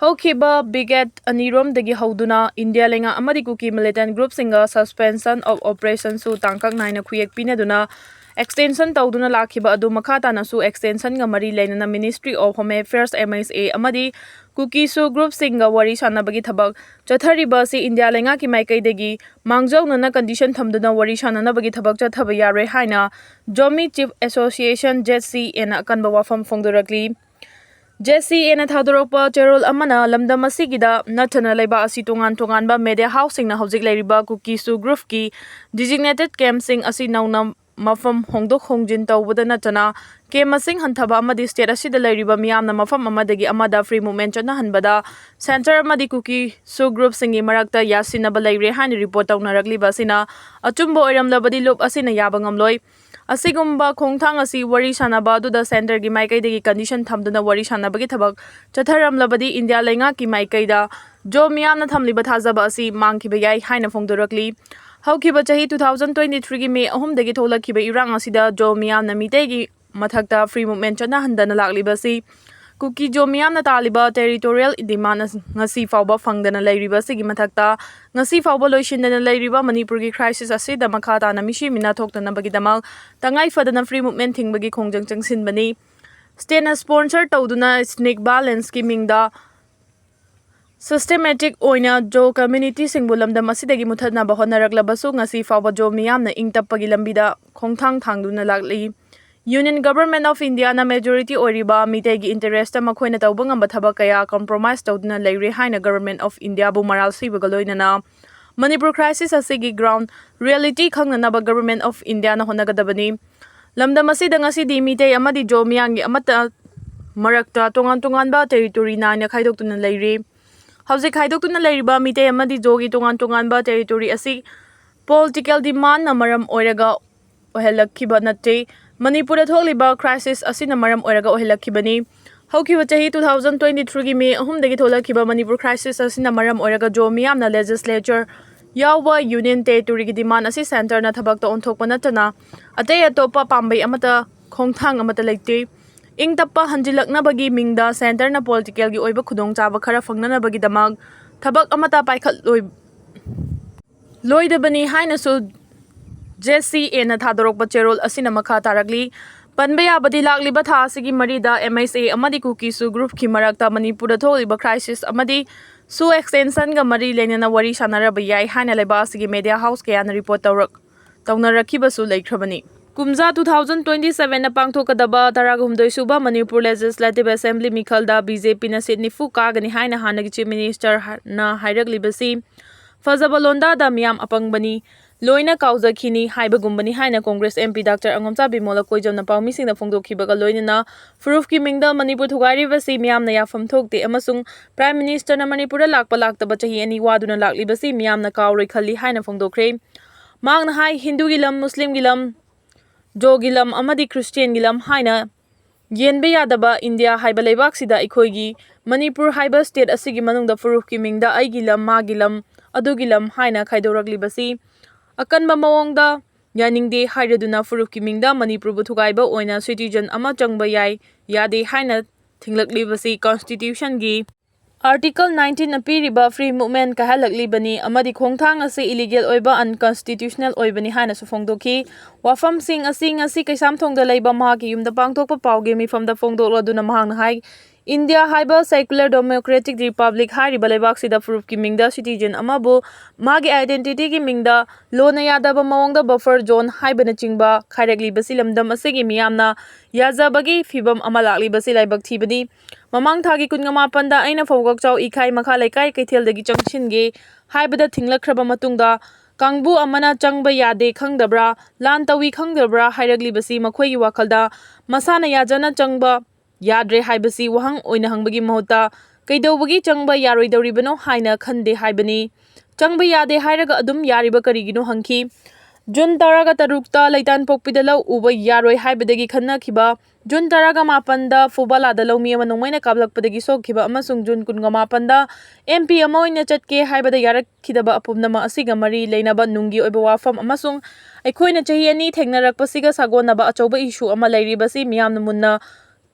Hokiba Biget Anirom Degi Hauduna, India Lenga Amadi Kuki militant group singer suspension of operation Soo Tangkak Naina Kuyek Pinaduna, extension Tauduna Lakiba Adu Makata Nasu extension Gamari Lena Ministry of Home Affairs MSA Amadi Kuki Soo group singer Wari Shanabagi Tabak, Chathari Basi India Lenga Ki Maikai Degi, Mangjo Nana condition Tamduna Wari Shanabagi Tabak Chathabaya Haina, Jomi Chief Association Jesse in Akanba Wafam Fongdurakli. Jesse ena thadoropa cherol amana lamdam asigida nathana laiba asi tongan ba media housing na hojik lairiba Kuki Soo group ki designated camp sing asi nauna mafam hongdok hongjin tawbada natana camp sing hanthaba amadi state asida lairiba miyamna mafam amadagi amada free movement chana hanbada center amadi Kuki Soo group singi marakta yasinaba laire hani report tawnarakli basina achumbo oiramlabadi lop asina yaba ngamloi Asigumba Kongtang asi wari sanaba the center gi maikai de condition thamduna wari sanaba gi thabak chatharam labadi India lenga ki maikai da jo miyamna thamliba thajaba asi mangkiba yai haina phongdorakli haukiba chahi 2023 gi May 3 dagi tholakhiba irang asida jo miyamna mitei gi mathakta free movement chana handana lakliba si Kuki jo miyamna taliba territorial demand ngasi fawba fangdana lairiba sigi mathakta ngasi fawba loishindana lairiba Manipur gi crisis asida makhata na mishi mina thoktana bagi damal tangai fadana free movement thingbagi khongjang changsin bani state sponsor tawduna snake balance ki mingda systematic oina jo community singbulamdam asidagi muthatna ba honaraklabasu ngasi fawba jo miyamna ingtapagi lambida khongthang thangduna lakli Union Government of India na majority Aroiba mitegi interest ma khoina tawbang amba thaba kaya compromise tawduna laire haina Government of India bu maral sibagaloina na Manipur crisis asigi ground reality khangna ba Government of India na honagadabani lamdam asida ngasi di mitei amadi jo miyangi amata marakta tongan ba territory na khaidoktuna laire hauzik khaidoktuna lairiba mitei amadi jogi tongan ba territory asi political demand na maram oiraga ohelakhiba natte Manipur tholiba crisis asina maram oiraga ohelakibani haukiba chahi 2023 gi May 3 dagi tholakiba Manipur crisis asina maram oiraga jo miyamna legislature yawa union territory gi demand asi center na thabak ta onthokpa natana atei atopa pambai amata khongthang amata leite ingtappa hanjilakna bagi mingda center na political gi oiba khudong chaba khara fangnana bagi damag thabak amata paikhat loidabani haina so Jesse ena thadorok cherol asina makha tarakli panbaya badi lakli ba tha asigi marida MSA amadi Kuki Soo group ki marakta Manipur tholiba crisis amadi Soo extension ga mari lenana wari sanaraba yai haina leba asigi media house ke ana report tawnarakhiba su leikrabani Kumza 2027 na pangthokadaba taragumdoi suba Manipur Legislative Assembly mikhalda BJP na seat nifu kagani haina hanagi chief minister na hairakli Fazabalonda da miyam apangbani Loina Kauza Kini Haibagumbani Haina Congress MP Dr. Angomcha Bimol Koijam na Paumisi na Fongdokhibaga Loina Furuf ki Mingda Manipur Thugari Vasi Miyam na Yafam Thokte Amasung Prime Minister na Manipur lakpa laktaba chahi ani waduna lakli basi Miyam na Kauroi Khali Haina Fongdokre Magna Hai Hindu gilam Muslim gilam Jo gilam amadi Christian gilam Haina Yenbe Yadaba India Haiba Leibak Sida Ikoigi Manipur Haiba State Asigi Manungda Furuf ki Mingda Ai gilam Ma gilam Adu gilam Haina Khaidoragli basi Akanba mawongda yaningde hairaduna furuf ki mingda Manipur bu thugaiba oina citizen ama changba yai yade haina thinglakli basi constitution gi article 19 apiriba free movement ka halakli bani amadi khongthang ase illegal oiba unconstitutional oibani haina su phongdokhi wafam sing asi kaisam thongda leiba ma ki yumda pangthokpa pauge mi famda phongdokladuna mahang hai India Haiba Secular Democratic Republic Hari Balebak Sida Furuf ki Mingda citizen Amabu Magi identity ki Mingda Lona Yadaba Mawangda Buffer Zone Haibana Chingba Khairakli Basilamdam Asigi Miyamna Yazabagi Fibam Amalakli Basilai Baktibadi Mamang Thagi Kungama Panda Aina Fogok Chow Ikai Makhalekai Kaithel Dagi Changshinge Haibada Thinglakraba Matungda Kangbu Amana Changba Yade Khangdabra Lantawi Khangdabra Hairakli Basi Makhoi Wakalda Masana Yajana Changba Yadre haibasi wahang oina hangbagi mahota kaidobagi changba yaroidoribano haina khande haibani changba yade hairaga adum yariba karigino hangki Jun taraga tarukta laitan pokpidalaw uba yaroi haibadagi khanna khiba Jun taraga mapanda fubala dalaw mi manongmaina kablakpadagi sokhiba amasung Jun kunga mapanda MP amoina chatke haibada yarak khidaba apumnama asiga mari leinaba nungi oiba wafam amasung aikhoina chahi ani thengnarakpasiga sagonaba achoba issue ama lairibasi miyamna munna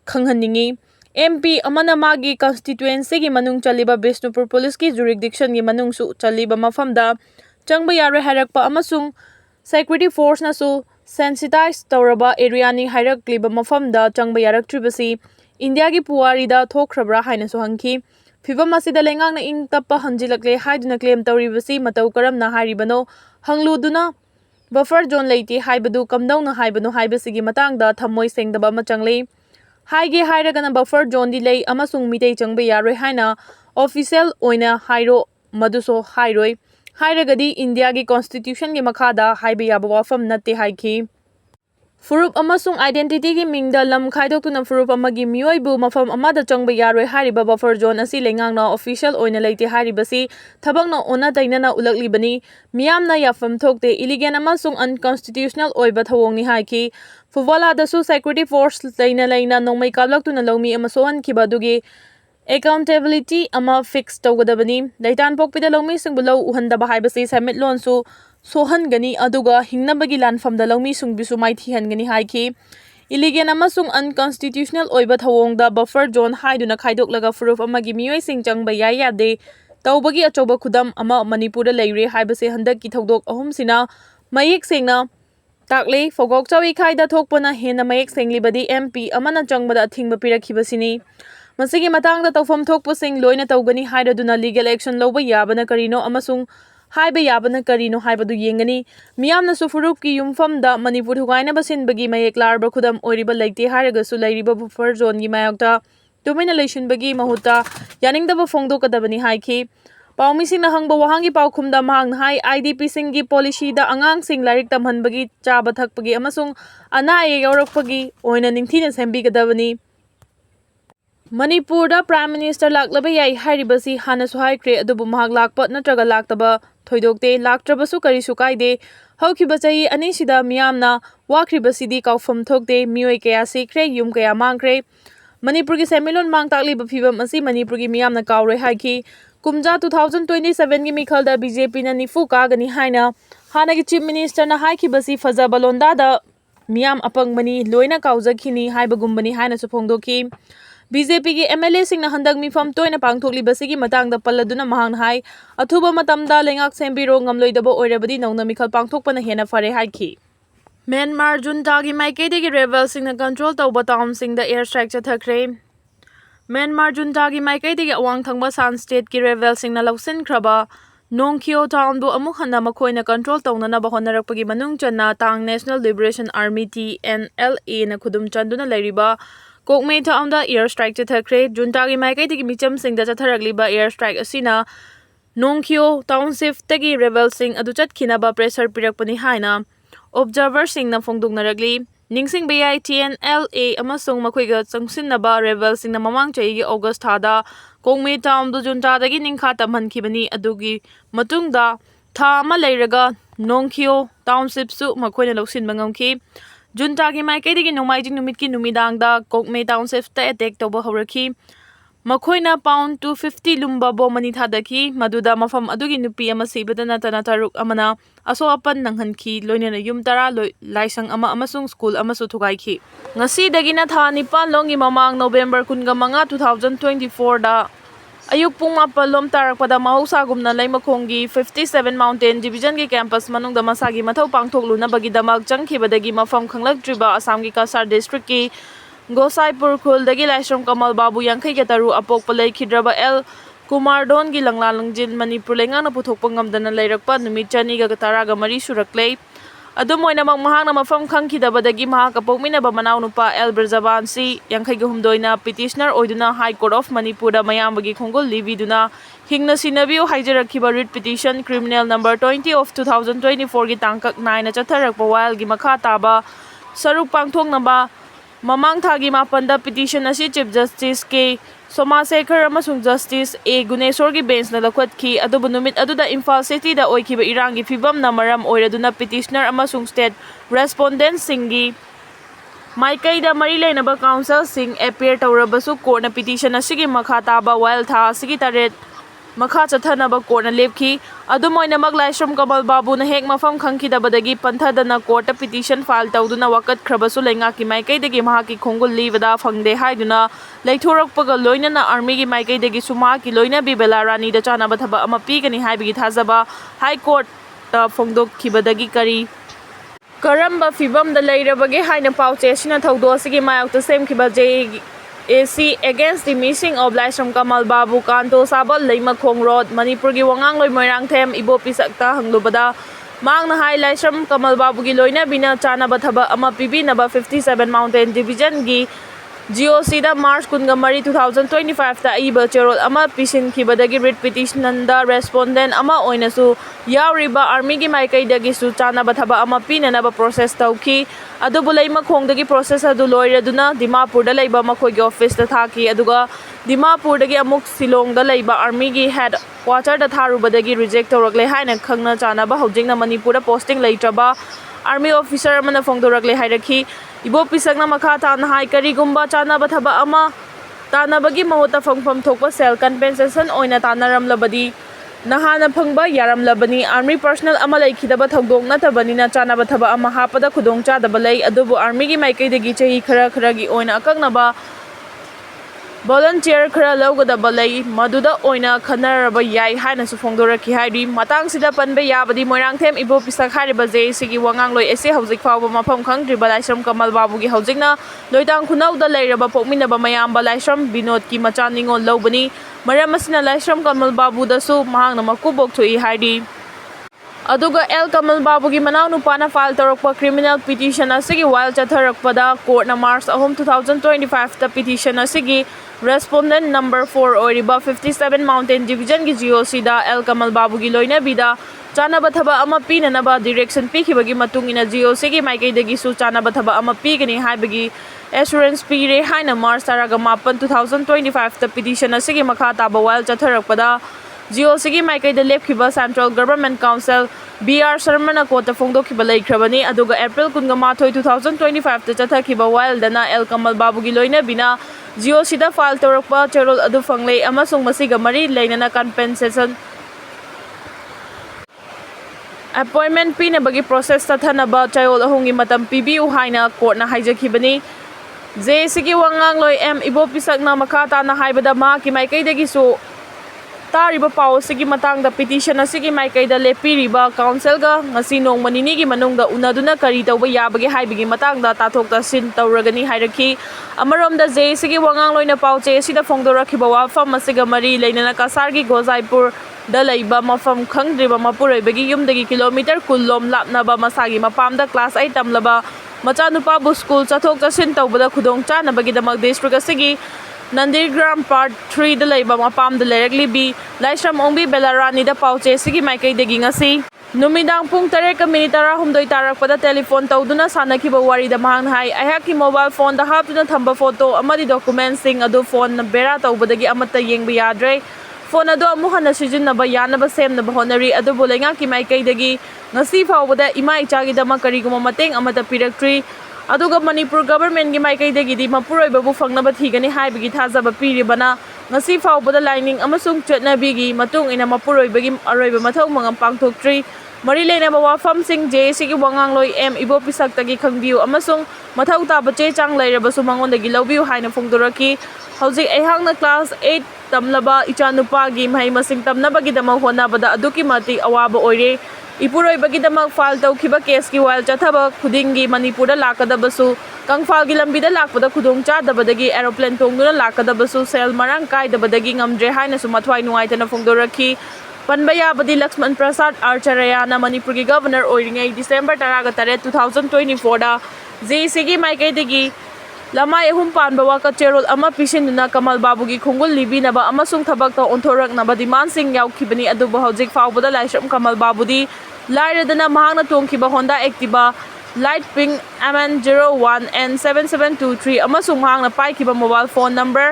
Khanghaningi MP amana magi constituency gi manung chaliba Bishnupur police ki jurisdiction gi manung su chaliba mafamda changba yaroi hairakpa amasung security force na su sensitize tawraba area ni hairakliba mafamda changba yaraktribasi India gi puwari da thokhrabra haina su hangki Fibam asida lengang na ing tappa hanjilakle haiduna claim tawribasi matau karam na haribano hangluduna buffer zone leiti haibadu kamdau na haibano haibasigi matangda thamoi sengdaba machangle Haige hairagana buffer zone delay amasung mitei changba yaroi haina official oina hairo maduso hairoi hairagadi India gi constitution gi makhada haiba yaba wafam natte haiki Furup amasung identity gi mingda lam khaidokuna furup amagi mioibu mafam amada changba yaroi hariba buffer zone asi lengangna official oina leite haribasi thabakna ona dainana ulaklibani miyamna yafam thokte illegal amasung unconstitutional oiba thawongni haiki Fuwala dasu security force leina nongmai kablak lomi amasohan kibadugi accountability ama fix tawgadabani daitan pokpida lomi singbulo uhandaba haibasi summit lonsu sohan gani aduga hingnabagi lanfamda lomi sungbisu maithihan gani haiki illegal amasung unconstitutional oiba thawongda buffer zone haiduna khaidoklaga furuf amagi mioi sing changba yade tawbagi achoba khudam ama manipur leire haibase handaki thodok ahum sina mayek sengna Takle fogok chawi khaida thokpana hena mayek senglibadi MP amana changbada thingba pirakhibasini masigi matangda tawfam thokpasing loina tawgani hairaduna legal action loba yabana karino amasung haiba yabana karino haibadu yengani miyamna sufurup ki yumfamda manipur hugaina basinbagi mayek larba khudam oiriba leite haragasu lairiba buffer zone gi mayokta tumina leishinbagi mahuta yaningdaba fongdokadabani haiki Paumisi na hangba wahangi paukhumda mahang hai IDP singi policy da angang sing larik tamhanbagi chaba thakpagi amasung ana ye yaurakpagi oina ningthina sembigadabani Manipur da Prime Minister laklaba yai hairibasi hana su haikre adubu mahak lakpa natraga laktaba thoidokte laktrabasu karisu kaide haukiba chahi anisida miyamna wakribasidi kaufam thokte mioi kaya sikre yum kaya mangkre Manipur gi semilon mang takliba phibam asi Manipur gi miyamna kauroi haiki Kumja 2027 gi mikhalda BJP na nifu kagani haina hana gi chief minister na haiki basi faza balonda da miyam apangmani loina kauzakhini haibagumbani haina suphongdoki BJP gi MLA sing na handak mifam toina pangthokli basi gi matangda palladuna mahang hai athuba matamda lengak sembiro ngamloidaba oirabadi nongna mikhal pangthokpana hena fare haiki Myanmar junta gi maikede gi rebel sing na control tawba town sing da air strike chathakre Myanmar junta gi maikaidagi awang thangba san state ki rebel singna lausin khraba Nongkyo town bu amuk hana makhoina control tawnana ba honarakpagi manung channa tang National Liberation Army TNLA na khudum chanduna lairiba kokmei town da air strike chathakre junta gi maikaidagi micham singda chatharagliba air strike asina Nongkyo township tagi rebel sing adu chatkhinaba pressure pirakpani haina observer singna phongduknaragli Ningsing BI TNLA amasung makhoiga changsinnaba rebel singna mamang chaigi August thada Kongme town du junta dagi ningkha tamhankhibani adugi matungda tha ama leiraga Nongkyo township su makhoina loksin bangamki junta gi maikaidagi nomaijing numit ki numidangda Kongme township ta attack toba haurakhi Makhoina pound 250 lumba bomani thadaki maduda mafam adugi nupi ama sibadana tana taruk amana aso apan nanghanki loinena yum tara laisang ama amasung school amasu thugaiki ngasi dagina tha nipan longi mamang November 15 2024 da ayuk pung mapalom tarakpada mahausa gumna laimakhongi 57 mountain division gi campus manungda masagi mathau pangthokluna bagidamak changkhibadagi mafam khanglaktriba Assam gi Kasar district ki Gosaipur khul dagi Laisrom Kamal Babu Yangkai Gataru apok palai khidraba L Kumardon gi langla langjin Manipur lengang na puthokpa ngamdana leirakpa numit chani ga taraga mari suraklei adum oina mang mahang na mafam khangkhidabadagi mahak apokminaba manaw nupa L Birjabansi Yangkai ga humdoina petitioner oiduna High Court of Manipur da mayambagi khongol lividuna hingna sinabiu haijarakhiba writ petition criminal number 20 of 2024 gi tangkak 9 na chatharakpa while gi makha taba saruk pangthoknaba Mamang thagi mapanda petition asi Chief Justice K. Somasekhar amasung Justice A. Guneswar gi bench na lakwatki adubu numit aduda Imphal City da oikiba irangi fibam na maram oiraduna petitioner amasung state respondent singi Maikai da mari lainaba council sing appear tawrabasu court na petition asigi makha taba while tha asigi taret makha chathanaba court na lepki adumoina mak laisram Kamal Babu na hek mafam khangkidabadagi panthadana court petition file tawduna wakat khrabasu lenga ki maikai degi mahaki khongul libada phangde haiduna leithorakpaga loina na army gi maikai degi suma ki loina bi belarani da chana bathaba ama pigani haibigi thazaba high court ta phongdok khibadagi kari karamba fibam da leirabage haina pauche sina thawdo asigi mayakta semkiba JAC against the missing of Laisram Kamal Babu Kanto Sabal Leima Khong Road Manipur gi wangang loi moirang them ibo pisakta hanglubada mang na hai Laisram Kamal Babu gi loina bina chana bathaba ama pibi naba 57 Mountain Division gi GOC da March kunga mari 2025 ta iba cherol ama pisin khibadagi writ petition da respondent ama oinasu yauriba army gi maikai dagi su chana bathaba ama pinana ba process tauki adubu leima khongdagi process adu loiraduna Dimapur da leiba makhoi gi office da thaki aduga Dimapur dagi amuk Silong da leiba army gi head quarter da tharubadagi reject tawrakle haina khangna chana ba hojingna Manipur da posting leitraba army officer amana phongdorakle hairakhi ibo pisakna makha tana hai karigumba chana bathaba ama tanabagi mahota phangpham thokpa sel compensation oina tanaramlabadi nahana phangba yaramlabani army personnel ama leikhidaba thogdong natabanina chana bathaba ama hapada khudong chadaba lei adubu army gi maikai degi chahi khara gi oina akaknaba volunteer khara lawgadaba lei maduda oina khanaraba yai haina su phongdoraki hairi matang sida panbe yabadi moirang them ibo pisak hariba JAC gi wangang loi ese hojik fawba mafam khangdriba Laisram Kamal Babu gi hojikna loitang khunau da leiraba pokminaba mayamba Laisram Binod ki macha ningol lobani maram asina Laisram Kamal Babu da su mahangna makubok thui hairi aduga L Kamal Babu gi manau nupana file torokpa criminal petition asigi while chatharakpada court na March 2025 ta petition asigi respondent number 4 Aroiba 57 Mountain Division gi GOC da L Kamal Babu gi loina bida chana bathaba ama pinanaba direction pikhibagi matungina GOC gi maikai dagi su chana bathaba ama pigani haibagi assurance pire haina March 2025 ta petition asigi makha taba while chatharakpada GOC gi maikai da lepkhiba Central Government Council BR Sharma na kota phongdokhiba leikrabani aduga April 18 2025 ta chathakhiba while dana L Kamal Babu gi loina bina GOC da file torokpa cherol adu fanglei amasung masiga mari leinana compensation appointment pinabagi process ta thanaba chayol ahungi matam pibiu haina court na haijakhibani JAC gi wangang loi M ibo pisakna makha ta na haibada ma ki maikai dagi su tariba pau sigi matang da petition asigi maikai da lepiriba council ga ngasi nong manini gi manung da unaduna kari tawba yabagi haibigi matang da tathok ta sin tawragani hairaki amarom da JAC gi wangang loina pauche sida phongdorakhiba wafam asiga mari leinana kasar gi Gozaipur da leiba mafam khangdriba mapuroibagi yumdagi kilometer kullom lapnaba masagi mapam da class 8 tamlaba machanupa bu school chathok ta sin tawbada khudong chanabagi damak district asigi Nandigram Part 3 da leiba mapam da lerakli bi Laisram ongbi Belarani da pauche sigi maikai degi ngasi numidang pung 3:16 tarakpada telephone tawduna sanakhiba wari da mahang hai ayhaki mobile phone da haptuna thamba photo amadi documents sing adu phone na bera tawbadagi amata yengba yadre phone adu amu hana sijinaba yanaba semnaba honari adu bolenga ki maikai degi ngasi fawbada ima ichagi dama kariguma mateng amata piraktri aduga Manipur government gi maikai degi di mapuroiba bu fangnaba thigani haibigi thazaba piribana ngasi fawbada lining amasung chatnabi gi matung ina mapuroiba gi aroiba mathau mangam pangthoktree mari leina ba wafam sing JAC gi wangang loi M ibo pisak tagi khangbiu amasung mathau ta bache chang leiraba su mangon dagi lobiu haina phongdoraki hojik ehangna class 8 tamlaba ichanupa gi mai masing tamnaba gi dama hona bada aduki mati awaba oire ipuroi bagi damak file tawkhiba case ki while chathaba khudingi Manipur da lakadabasu kangfal gi lambi da lakpada khudong chadabadagi aeroplane tongduna lakadabasu sel marang kai dabadagi ngamdre haina su mathwai nuaitana phongdoraki panbaya badi Lakshman Prasad Archarayana Manipur gi governor oiringai December 13 2024 da JAC gi maikai degi lamai ahum panba waka cherol ama pisinuna Kamal Babu gi khongul libinaba amasung thabak ta onthoraknaba demand sing yaukhibani adubu hojik fawbada Laisram Kamal Babu di lairadana mahangna tongkhiba Honda Activa Light Pink MN01 N7723 amasung mahangna paikhiba mobile phone number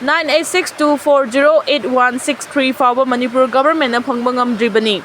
9862408163 fawba Manipur government na phangba ngamdribani